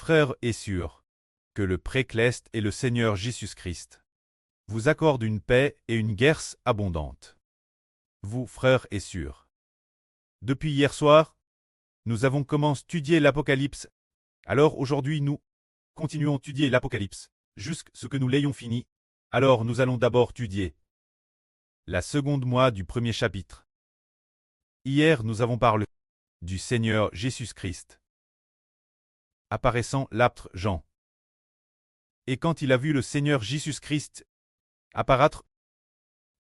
Frères et sœurs, que le Précleste et le Seigneur Jésus-Christ vous accordent une paix et une guerre abondante. Vous, frères et sœurs. Depuis hier soir, nous avons commencé à étudier l'Apocalypse. Alors aujourd'hui, nous continuons à étudier l'Apocalypse, jusqu'à ce que nous l'ayons fini. Alors nous allons d'abord étudier la seconde mois du premier chapitre. Hier, nous avons parlé du Seigneur Jésus-Christ apparaissant l'apôtre Jean. Et quand il a vu le Seigneur Jésus-Christ apparaître,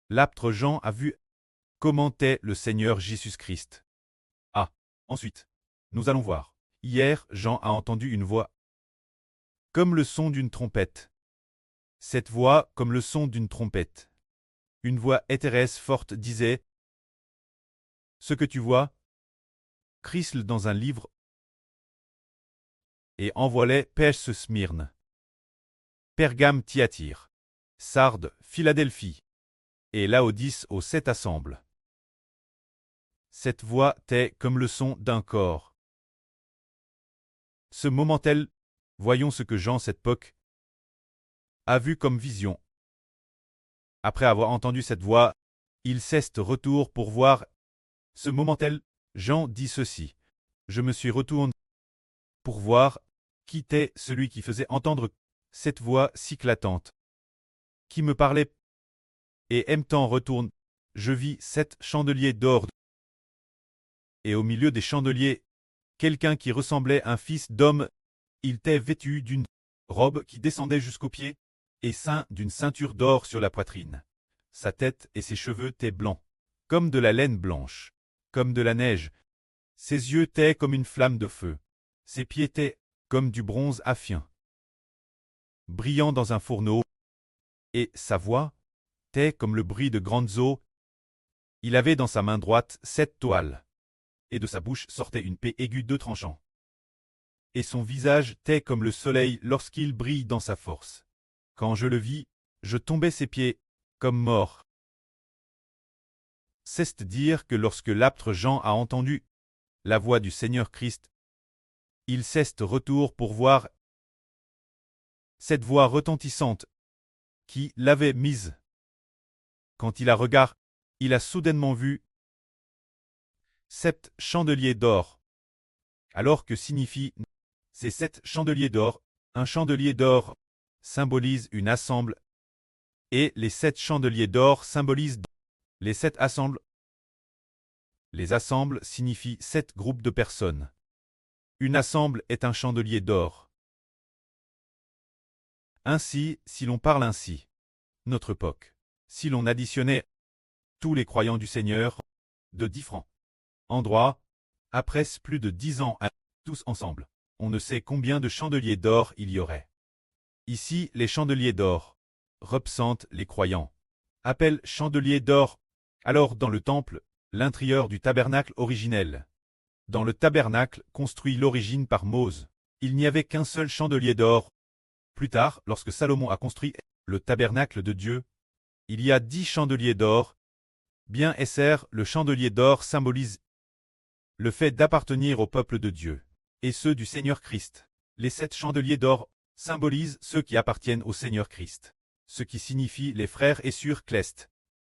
l'apôtre Jean a vu comment est le Seigneur Jésus-Christ. Ensuite, nous allons voir. Hier, Jean a entendu une voix comme le son d'une trompette. Cette voix, comme le son d'une trompette. Une voix éthérée forte disait « Ce que tu vois, crisle dans un livre et envoie-les Perse Smyrne, Pergame Thyatire, Sardes, Philadelphie et Laodice aux 7 assembles. » Cette voix est comme le son d'un corps. Ce moment-tel, voyons ce que Jean cette époque a vu comme vision. Après avoir entendu cette voix, il cesse de retour pour voir. Ce moment-tel, Jean dit ceci. Je me suis retourné pour voir qui était celui qui faisait entendre cette voix si éclatante, qui me parlait. Et en même temps retourne, je vis 7 chandeliers d'or. Et au milieu des chandeliers, quelqu'un qui ressemblait à un fils d'homme. Il était vêtu d'une robe qui descendait jusqu'aux pieds, et ceint d'une ceinture d'or sur la poitrine. Sa tête et ses cheveux étaient blancs, comme de la laine blanche, comme de la neige. Ses yeux étaient comme une flamme de feu. Ses pieds étaient comme du bronze affin, brillant dans un fourneau, et sa voix était comme le bruit de grandes eaux. Il avait dans sa main droite 7 toiles, et de sa bouche sortait une paix aiguë 2 tranchants. Et son visage était comme le soleil lorsqu'il brille dans sa force. Quand je le vis, je tombai ses pieds, comme mort. C'est dire que lorsque l'apôtre Jean a entendu la voix du Seigneur Christ, il cesse de retour pour voir cette voix retentissante qui l'avait mise. Quand il a regardé, il a soudainement vu 7 chandeliers d'or. Alors que signifie ces 7 chandeliers d'or? Un chandelier d'or symbolise une assemble, et les 7 chandeliers d'or symbolisent les 7 assembles. Les assembles signifient 7 groupes de personnes. Une assemble est un chandelier d'or. Ainsi, si l'on parle ainsi, notre époque, si l'on additionnait tous les croyants du Seigneur, de différents endroits, après plus de 10 ans, tous ensemble, on ne sait combien de chandeliers d'or il y aurait. Ici, les chandeliers d'or représentent les croyants. Appellent chandeliers d'or. Alors dans le temple, l'intérieur du tabernacle originel. Dans le tabernacle construit l'origine par Mose, il n'y avait qu'un seul chandelier d'or. Plus tard, lorsque Salomon a construit le tabernacle de Dieu, il y a 10 chandeliers d'or. Bien Esser, le chandelier d'or symbolise le fait d'appartenir au peuple de Dieu, et ceux du Seigneur Christ. Les 7 chandeliers d'or symbolisent ceux qui appartiennent au Seigneur Christ, ce qui signifie les frères et sœurs Clest.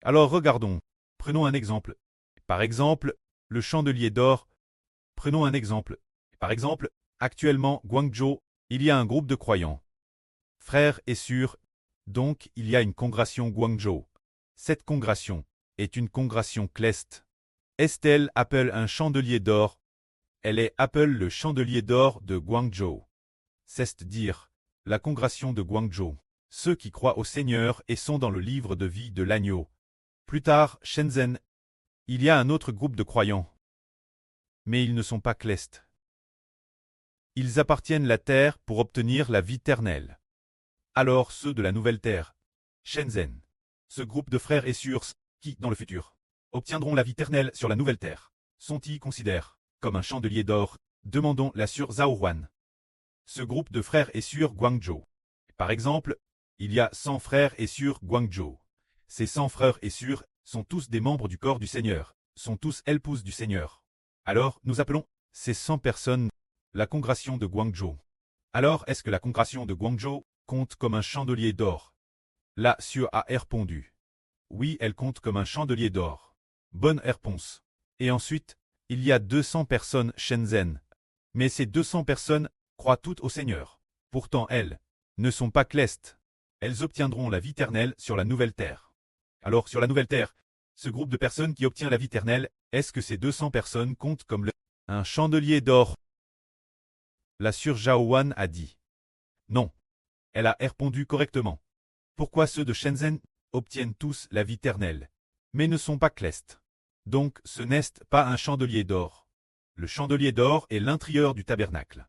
Alors regardons, prenons un exemple. Par exemple, le chandelier d'or. Prenons un exemple. Par exemple, actuellement, Guangzhou, il y a un groupe de croyants. Frères et sœurs, donc il y a une congrégation Guangzhou. Cette congrégation est une congrégation Clest. Estelle appelle un chandelier d'or. Elle est appelle le chandelier d'or de Guangzhou. C'est dire la congrégation de Guangzhou. Ceux qui croient au Seigneur et sont dans le livre de vie de l'agneau. Plus tard, Shenzhen, il y a un autre groupe de croyants. Mais ils ne sont pas Clest. Ils appartiennent à la terre pour obtenir la vie éternelle. Alors ceux de la nouvelle terre, Shenzhen, ce groupe de frères et sœurs qui, dans le futur, obtiendront la vie éternelle sur la nouvelle terre, sont-ils considérés comme un chandelier d'or? Demandons la sœur Zhaohuan. Ce groupe de frères et sœurs Guangzhou. Par exemple, il y a 100 frères et sœurs Guangzhou. Ces 100 frères et sœurs sont tous des membres du corps du Seigneur, sont tous épouses du Seigneur. Alors, nous appelons ces 100 personnes la congrégation de Guangzhou. Alors est-ce que la congrégation de Guangzhou compte comme un chandelier d'or? La Sue a répondu. Oui, elle compte comme un chandelier d'or. Bonne réponse. Et ensuite, il y a 200 personnes Shenzhen. Mais ces 200 personnes croient toutes au Seigneur. Pourtant elles ne sont pas clestes. Elles obtiendront la vie éternelle sur la nouvelle terre. Alors sur la nouvelle terre, ce groupe de personnes qui obtient la vie éternelle, est-ce que ces 200 personnes comptent comme un chandelier d'or? La Sure Zhaowan a dit. Non. Elle a répondu correctement. Pourquoi ceux de Shenzhen obtiennent tous la vie éternelle, mais ne sont pas clestes? Donc ce n'est pas un chandelier d'or. Le chandelier d'or est l'intérieur du tabernacle.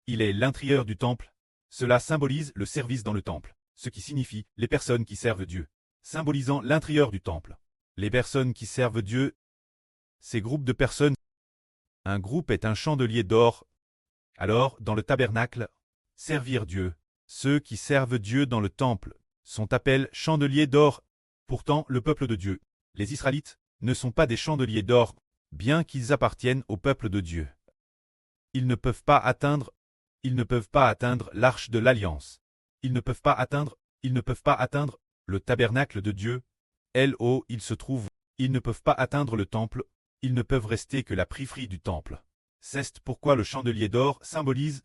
Il est l'intérieur du temple. Cela symbolise le service dans le temple, ce qui signifie les personnes qui servent Dieu, symbolisant l'intérieur du temple. Les personnes qui servent Dieu, ces groupes de personnes. Un groupe est un chandelier d'or. Alors, dans le tabernacle, servir Dieu. Ceux qui servent Dieu dans le temple sont appelés chandeliers d'or. Pourtant, le peuple de Dieu, les Israélites, ne sont pas des chandeliers d'or, bien qu'ils appartiennent au peuple de Dieu. Ils ne peuvent pas atteindre l'arche de l'alliance. Ils ne peuvent pas atteindre le tabernacle de Dieu. Là où ils se trouvent, ils ne peuvent pas atteindre le temple, ils ne peuvent rester que la périphérie du temple. C'est pourquoi le chandelier d'or symbolise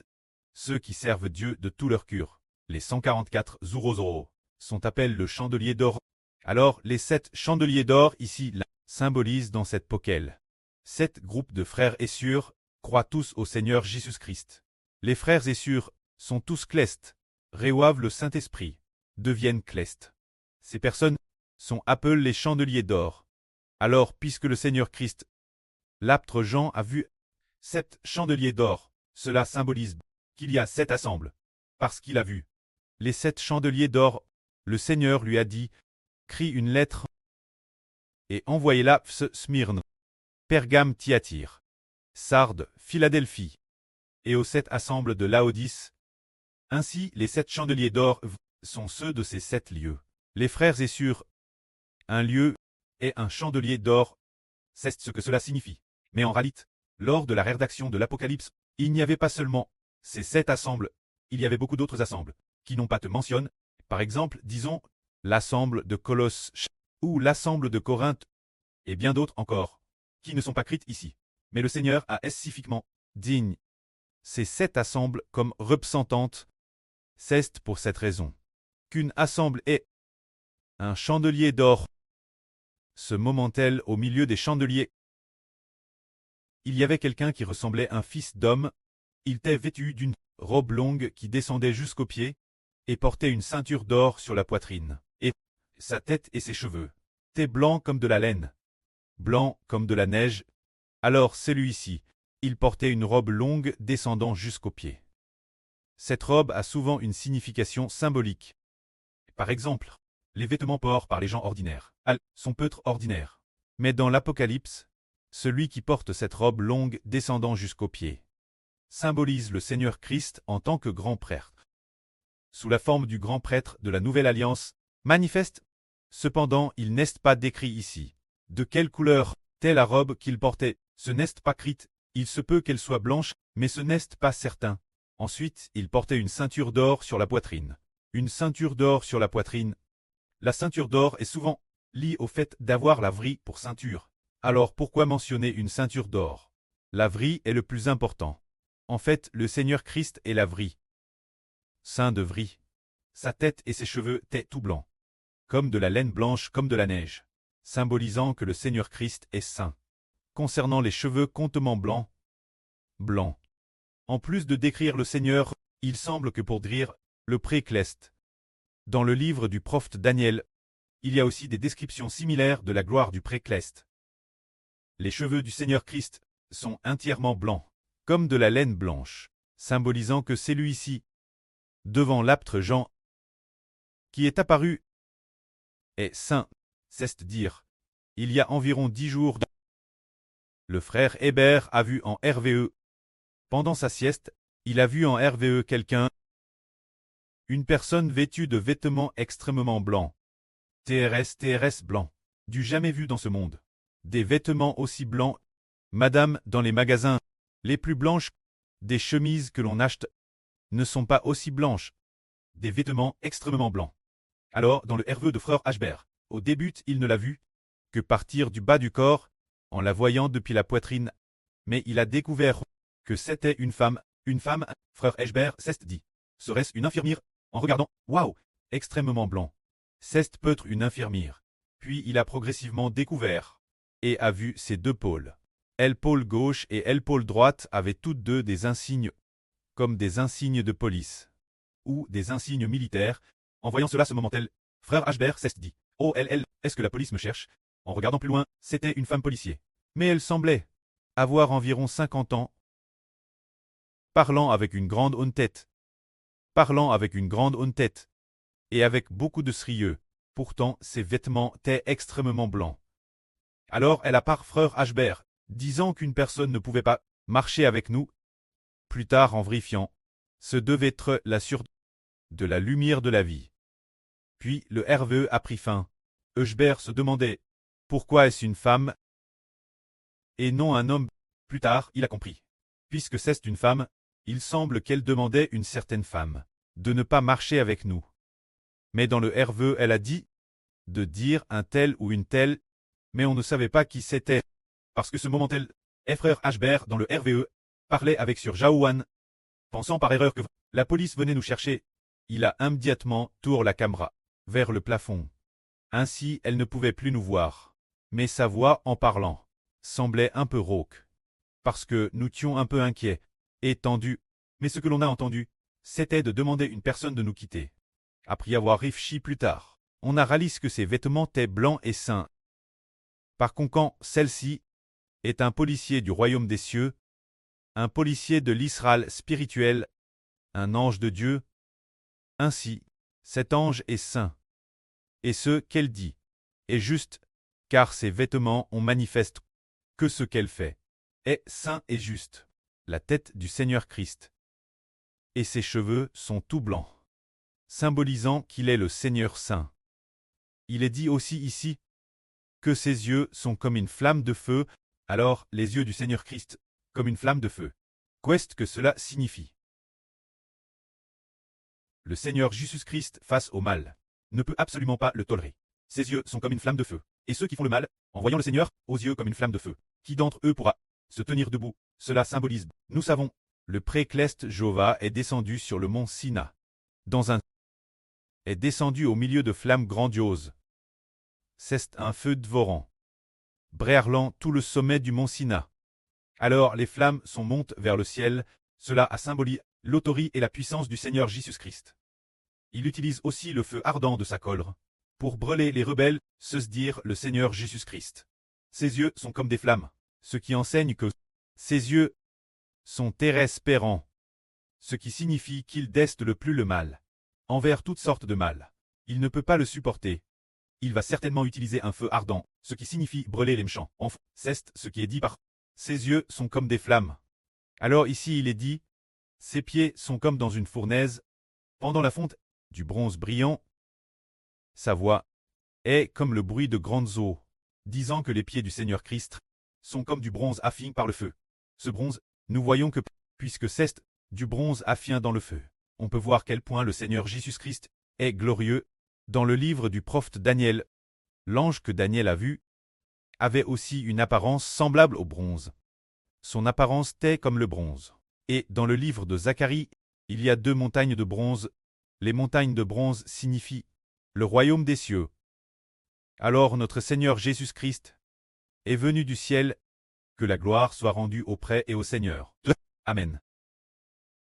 ceux qui servent Dieu de tout leur cœur. Les 144 Zurozoro sont appelés le chandelier d'or. Alors les 7 chandeliers d'or ici là, symbolisent dans cette poquelle. 7 groupes de frères et sœurs croient tous au Seigneur Jésus-Christ. Les frères et sœurs sont tous clestes, reçoivent le Saint-Esprit, deviennent clestes. Ces personnes sont appelées les chandeliers d'or. Alors puisque le Seigneur Christ, l'apôtre Jean a vu 7 chandeliers d'or, cela symbolise qu'il y a 7 assembles. Parce qu'il a vu les 7 chandeliers d'or, le Seigneur lui a dit, crie une lettre et envoyez-la Smyrne, Pergame, Thyatire, Sardes, Philadelphie, et aux 7 assembles de Laodice. Ainsi, les 7 chandeliers d'or sont ceux de ces 7 lieux. Les frères et sœurs, un lieu et un chandelier d'or, c'est ce que cela signifie. Mais en réalité, lors de la rédaction de l'Apocalypse, il n'y avait pas seulement ces 7 assembles, il y avait beaucoup d'autres assembles, qui n'ont pas été mentionnées. Par exemple, disons, l'assemble de Colosse, ou l'assemble de Corinthe, et bien d'autres encore, qui ne sont pas écrites ici. Mais le Seigneur a spécifiquement digne ces 7 assembles comme représentantes. C'est pour cette raison qu'une assemble est un chandelier d'or. Ce moment-tel au milieu des chandeliers. Il y avait quelqu'un qui ressemblait à un fils d'homme. Il était vêtu d'une robe longue qui descendait jusqu'aux pieds, et portait une ceinture d'or sur la poitrine, et sa tête et ses cheveux étaient blancs comme de la laine, blancs comme de la neige. Alors celui-ci, il portait une robe longue descendant jusqu'aux pieds. Cette robe a souvent une signification symbolique. Par exemple, les vêtements portés par les gens ordinaires sont peut-être ordinaires. Mais dans l'Apocalypse, celui qui porte cette robe longue descendant jusqu'aux pieds symbolise le Seigneur Christ en tant que grand prêtre. Sous la forme du grand prêtre de la Nouvelle Alliance, manifeste. Cependant, il n'est pas décrit ici. De quelle couleur était la robe qu'il portait? Ce n'est pas écrit. Il se peut qu'elle soit blanche, mais ce n'est pas certain. Ensuite, il portait une ceinture d'or sur la poitrine. Une ceinture d'or sur la poitrine. La ceinture d'or est souvent liée au fait d'avoir la vrille pour ceinture. Alors pourquoi mentionner une ceinture d'or? La vrille est le plus important. En fait, le Seigneur Christ est la vrille. Saint de vrille. Sa tête et ses cheveux étaient tout blancs, comme de la laine blanche comme de la neige, symbolisant que le Seigneur Christ est saint. Concernant les cheveux contement blancs, en plus de décrire le Seigneur, il semble que pour dire le précleste. Dans le livre du prophète Daniel, il y a aussi des descriptions similaires de la gloire du précleste. Les cheveux du Seigneur Christ sont entièrement blancs, comme de la laine blanche, symbolisant que c'est lui-ci, devant l'apôtre Jean, qui est apparu, est saint, c'est-à-dire, il y a environ 10 jours. Le frère Hébert a vu en RVE. Pendant sa sieste, il a vu en RVE quelqu'un, une personne vêtue de vêtements extrêmement blancs. TRS blanc. Du jamais vu dans ce monde. Des vêtements aussi blancs. Madame, dans les magasins, les plus blanches, des chemises que l'on achète. ne sont pas aussi blanches. Des vêtements extrêmement blancs. Alors, dans le herveux de frère Ashbert, au début, il ne l'a vue que partir du bas du corps, en la voyant depuis la poitrine, mais il a découvert que c'était une femme, frère Ashbert s'est dit. Serait-ce une infirmière? En regardant, waouh, extrêmement blanc. C'est peut-être une infirmière. Puis il a progressivement découvert, et a vu ses deux pôles. L'épaule gauche et l'épaule droite avaient toutes deux des insignes, comme des insignes de police, ou des insignes militaires. En voyant cela ce moment-là, frère Ashbert s'est dit. Oh est-ce que la police me cherche? En regardant plus loin, c'était une femme policier. Mais elle semblait avoir environ 50 ans, parlant avec une grande honnêteté, et avec beaucoup de sérieux. Pourtant, ses vêtements étaient extrêmement blancs. Alors elle a par frère Ashbert, disant qu'une personne ne pouvait pas marcher avec nous. Plus tard, en vérifiant, ce devait être la sûreté de la lumière de la vie. Puis le herveux a pris fin. Ashbert se demandait pourquoi est-ce une femme et non un homme. Plus tard, il a compris. Puisque c'est une femme, il semble qu'elle demandait une certaine femme de ne pas marcher avec nous. Mais dans le herveux, elle a dit de dire un tel ou une telle, mais on ne savait pas qui c'était. Parce que ce moment-là, frère Ashbert dans le RVE parlait avec Sir Jaouan, pensant par erreur que la police venait nous chercher. Il a immédiatement tourné la caméra vers le plafond. Ainsi, elle ne pouvait plus nous voir. Mais sa voix, en parlant, semblait un peu rauque. Parce que nous étions un peu inquiets et tendus. Mais ce que l'on a entendu, c'était de demander une personne de nous quitter. Après avoir réfléchi plus tard, on a réalisé que ses vêtements étaient blancs et sains. Par conséquent, celle-ci est un policier du royaume des cieux, un policier de l'Israël spirituel, un ange de Dieu. Ainsi, cet ange est saint. Et ce qu'elle dit est juste, car ses vêtements ont manifeste que ce qu'elle fait est saint et juste. La tête du Seigneur Christ. Et ses cheveux sont tout blancs, symbolisant qu'il est le Seigneur saint. Il est dit aussi ici que ses yeux sont comme une flamme de feu, alors les yeux du Seigneur Christ, comme une flamme de feu. Qu'est-ce que cela signifie? Le Seigneur Jésus-Christ face au mal ne peut absolument pas le tolérer. Ses yeux sont comme une flamme de feu, et ceux qui font le mal, en voyant le Seigneur, aux yeux comme une flamme de feu, qui d'entre eux pourra se tenir debout? Cela symbolise, nous savons, le précleste Jéhovah est descendu sur le mont Sina, est descendu au milieu de flammes grandioses. C'est un feu dévorant, brûlant tout le sommet du mont Sina. Alors les flammes sont montées vers le ciel, cela a symbolisé l'autorité et la puissance du Seigneur Jésus-Christ. Il utilise aussi le feu ardent de sa colère pour brûler les rebelles, se dire le Seigneur Jésus-Christ. Ses yeux sont comme des flammes, ce qui enseigne que ses yeux sont terrespérants, ce qui signifie qu'il déteste le plus le mal, envers toutes sortes de mal. Il ne peut pas le supporter. Il va certainement utiliser un feu ardent, ce qui signifie brûler les méchants. Enfin, c'est ce qui est dit par ses yeux sont comme des flammes. Alors ici il est dit, ses pieds sont comme dans une fournaise, pendant la fonte du bronze brillant. Sa voix est comme le bruit de grandes eaux, disant que les pieds du Seigneur Christ sont comme du bronze affiné par le feu. Ce bronze, nous voyons que, puisque c'est du bronze affiné dans le feu, on peut voir quel point le Seigneur Jésus-Christ est glorieux. Dans le livre du prophète Daniel, l'ange que Daniel a vu avait aussi une apparence semblable au bronze. Son apparence était comme le bronze. Et dans le livre de Zacharie, il y a 2 montagnes de bronze. Les montagnes de bronze signifient le royaume des cieux. Alors notre Seigneur Jésus-Christ est venu du ciel, que la gloire soit rendue auprès et au Seigneur. Amen.